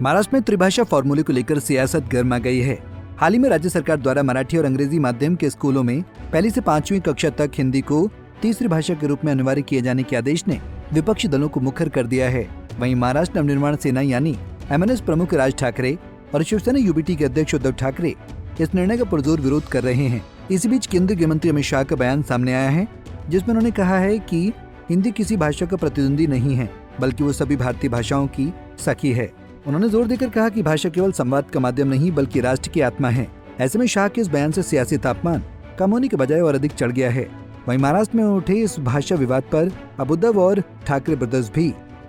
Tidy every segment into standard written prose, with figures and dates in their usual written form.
महाराष्ट्र में त्रिभाषा फॉर्मूले को लेकर सियासत गर्मा गई है। हाल ही में राज्य सरकार द्वारा मराठी और अंग्रेजी माध्यम के स्कूलों में पहली से 5वीं कक्षा तक हिंदी को तीसरी भाषा के रूप में अनिवार्य किए जाने के आदेश ने विपक्षी दलों को मुखर कर दिया है। वहीं महाराष्ट्र नवनिर्माण सेना यानी एमएनएस प्रमुख राज ठाकरे और शिवसेना यूबीटी के अध्यक्ष उद्धव ठाकरे इस निर्णय का पुरजोर विरोध कर रहे हैं। इसी बीच केंद्रीय गृह मंत्री अमित शाह का बयान सामने आया है, जिसमें उन्होंने कहा है कि हिंदी किसी भाषा का प्रतिद्वंदी नहीं है, बल्कि वो सभी भारतीय भाषाओं की सखी है। उन्होंने जोर देकर कहा कि भाषा केवल संवाद का माध्यम नहीं बल्कि राष्ट्र की आत्मा है। ऐसे में शाह के इस बयान से सियासी तापमान कम होने के बजाय और अधिक चढ़ गया है। वहीं महाराष्ट्र में उठे इस भाषा विवाद पर अब उद्धव और ठाकरे ब्रदर्स भी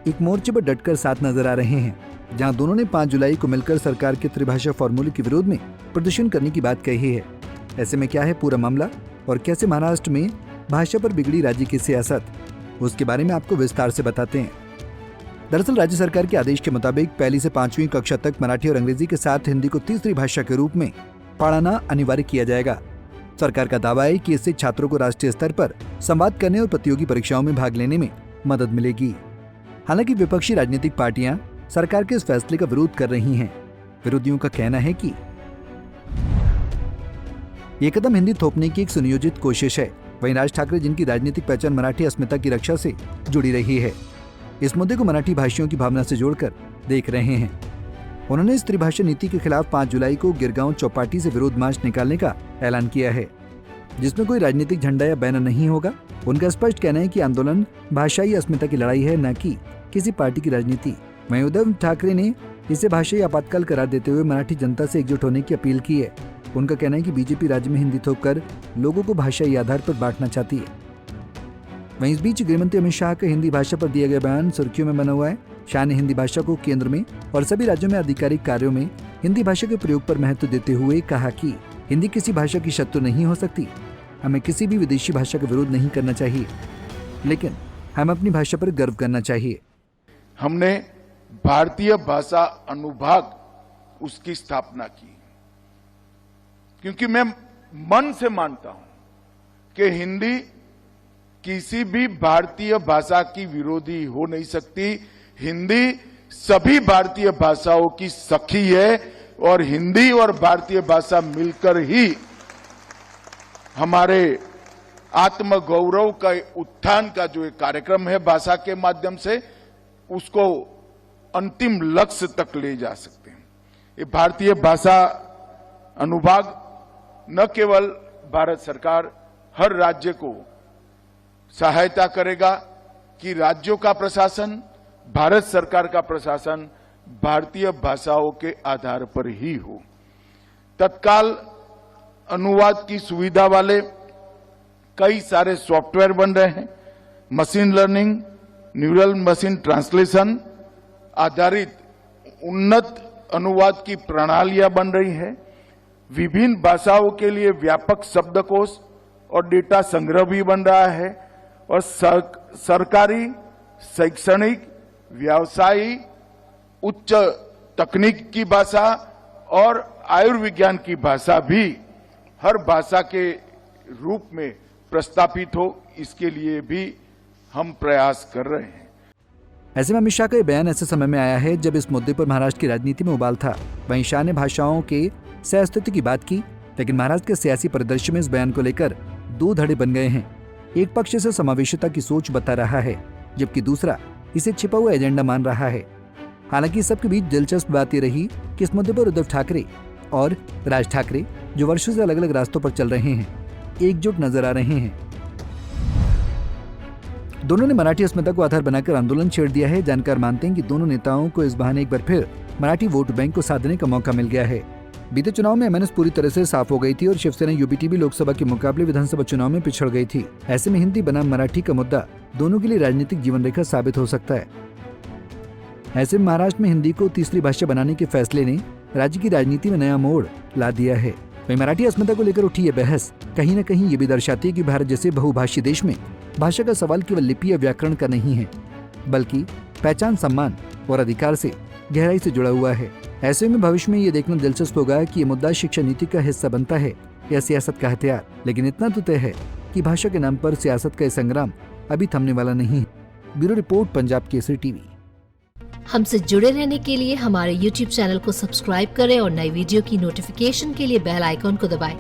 एक मोर्चे पर डटकर साथ नजर आ रहे हैं, जहां दोनों ने 5 जुलाई को मिलकर सरकार के त्रिभाषा फॉर्मूले के विरोध में प्रदर्शन करने की बात कही है। ऐसे में क्या है पूरा मामला और कैसे महाराष्ट्र में भाषा पर बिगड़ी राज्य की सियासत, उसके बारे में आपको विस्तार से बताते हैं। दरअसल राज्य सरकार के आदेश के मुताबिक पहली से 5वीं कक्षा तक मराठी और अंग्रेजी के साथ हिंदी को तीसरी भाषा के रूप में पढ़ाना अनिवार्य किया जाएगा। सरकार का दावा है कि इससे छात्रों को राष्ट्रीय स्तर पर संवाद करने और प्रतियोगी परीक्षाओं में भाग लेने में मदद मिलेगी। हालांकि विपक्षी राजनीतिक पार्टियां सरकार के इस फैसले का विरोध कर रही हैं। विरोधियों का कहना है कि ये कदम हिंदी थोपने की एक सुनियोजित कोशिश है। वहीं राज ठाकरे, जिनकी राजनीतिक पहचान मराठी अस्मिता की रक्षा से जुड़ी रही है, इस मुद्दे को मराठी भाषियों की भावना से जोड़कर देख रहे हैं। उन्होंने इस त्रिभाषा नीति के खिलाफ 5 जुलाई को गिरगांव चौपाटी से विरोध मार्च निकालने का ऐलान किया है, जिसमें कोई राजनीतिक झंडा या बैनर नहीं होगा। उनका स्पष्ट कहना है कि आंदोलन भाषाई अस्मिता की लड़ाई है, न कि किसी पार्टी की राजनीति। वहीं उद्धव ठाकरे ने इसे भाषाई आपातकाल करार देते हुए मराठी जनता से एकजुट होने की अपील की है। उनका कहना है कि बीजेपी राज्य में हिंदी थोपकर लोगों को भाषाई आधार पर बांटना चाहती है। वहीं इस बीच गृहमंत्री अमित शाह का हिंदी भाषा पर दिया गया बयान सुर्खियों में बना हुआ है। शाह ने हिंदी भाषा को केंद्र में और सभी राज्यों में आधिकारिक कार्यों में हिंदी भाषा के प्रयोग पर महत्व देते हुए कहा कि हिंदी किसी भाषा की शत्रु नहीं हो सकती। हमें किसी भी विदेशी भाषा का विरोध नहीं करना चाहिए, लेकिन हमें अपनी भाषा पर गर्व करना चाहिए। हमने भारतीय भाषा अनुभाग उसकी स्थापना की, क्योंकि मैं मन से मानता हूं कि हिंदी किसी भी भारतीय भाषा की विरोधी हो नहीं सकती। हिंदी सभी भारतीय भाषाओं की सखी है और हिंदी और भारतीय भाषा मिलकर ही हमारे आत्मगौरव का उत्थान का जो एक कार्यक्रम है भाषा के माध्यम से, उसको अंतिम लक्ष्य तक ले जा सकते हैं। ये भारतीय भाषा अनुभाग न केवल भारत सरकार हर राज्य को सहायता करेगा कि राज्यों का प्रशासन, भारत सरकार का प्रशासन भारतीय भाषाओं के आधार पर ही हो। तत्काल अनुवाद की सुविधा वाले कई सारे सॉफ्टवेयर बन रहे हैं। Machine learning, neural machine translation आधारित उन्नत अनुवाद की प्रणालियां बन रही है। विभिन्न भाषाओं के लिए व्यापक शब्दकोश और डेटा संग्रह भी बन रहा है और सरकारी, शैक्षणिक, व्यावसायिक, उच्च तकनीक की भाषा और आयुर्विज्ञान की भाषा भी हर भाषा के रूप में प्रस्तापित हो, इसके लिए भी हम प्रयास कर रहे हैं। ऐसे में अमित शाह का यह बयान ऐसे समय में आया है जब इस मुद्दे पर महाराष्ट्र की राजनीति में उबाल था। वहीं शाह ने भाषाओं के सहअस्तित्व की बात की, लेकिन महाराष्ट्र के सियासी परिदृश्य में इस बयान को लेकर 2 धड़े बन गए हैं। एक पक्ष इसे समावेशिता की सोच बता रहा है, जबकि दूसरा इसे छिपा हुआ एजेंडा मान रहा है। हालांकि सबके बीच दिलचस्प बात यह रही कि इस मुद्दे पर उद्धव ठाकरे और राज ठाकरे, जो वर्षों से अलग अलग रास्तों पर चल रहे हैं, एकजुट नजर आ रहे हैं। दोनों ने मराठी अस्मिता को आधार बनाकर आंदोलन छेड़ दिया है। जानकार मानते हैं कि दोनों नेताओं को इस बहाने एक बार फिर मराठी वोट बैंक को साधने का मौका मिल गया है। बीते चुनाव में एमएनएस पूरी तरह से साफ हो गई थी और शिवसेना यूबीटी भी लोकसभा के मुकाबले विधानसभा चुनाव में पिछड़ गई थी। ऐसे में हिंदी बनाम मराठी का मुद्दा दोनों के लिए राजनीतिक जीवन रेखा साबित हो सकता है। ऐसे में महाराष्ट्र में हिंदी को तीसरी भाषा बनाने के फैसले ने राज्य की राजनीति में नया मोड़ ला दिया है। वहीं मराठी अस्मिता को लेकर उठी ये बहस कहीं न कहीं ये भी दर्शाती है कि भारत जैसे बहुभाषी देश में भाषा का सवाल केवल लिपि या व्याकरण का नहीं है, बल्कि पहचान, सम्मान और अधिकार से गहराई से जुड़ा हुआ है। ऐसे में भविष्य में ये देखना दिलचस्प होगा कि ये मुद्दा शिक्षा नीति का हिस्सा बनता है या सियासत का हथियार। लेकिन इतना तो तय है कि भाषा के नाम पर सियासत का संग्राम अभी थमने वाला नहीं है। Bureau report, Punjab Kesari TV. हमसे जुड़े रहने के लिए हमारे YouTube चैनल को सब्सक्राइब करें और नई वीडियो की नोटिफिकेशन के लिए बेल आइकॉन को दबाएं।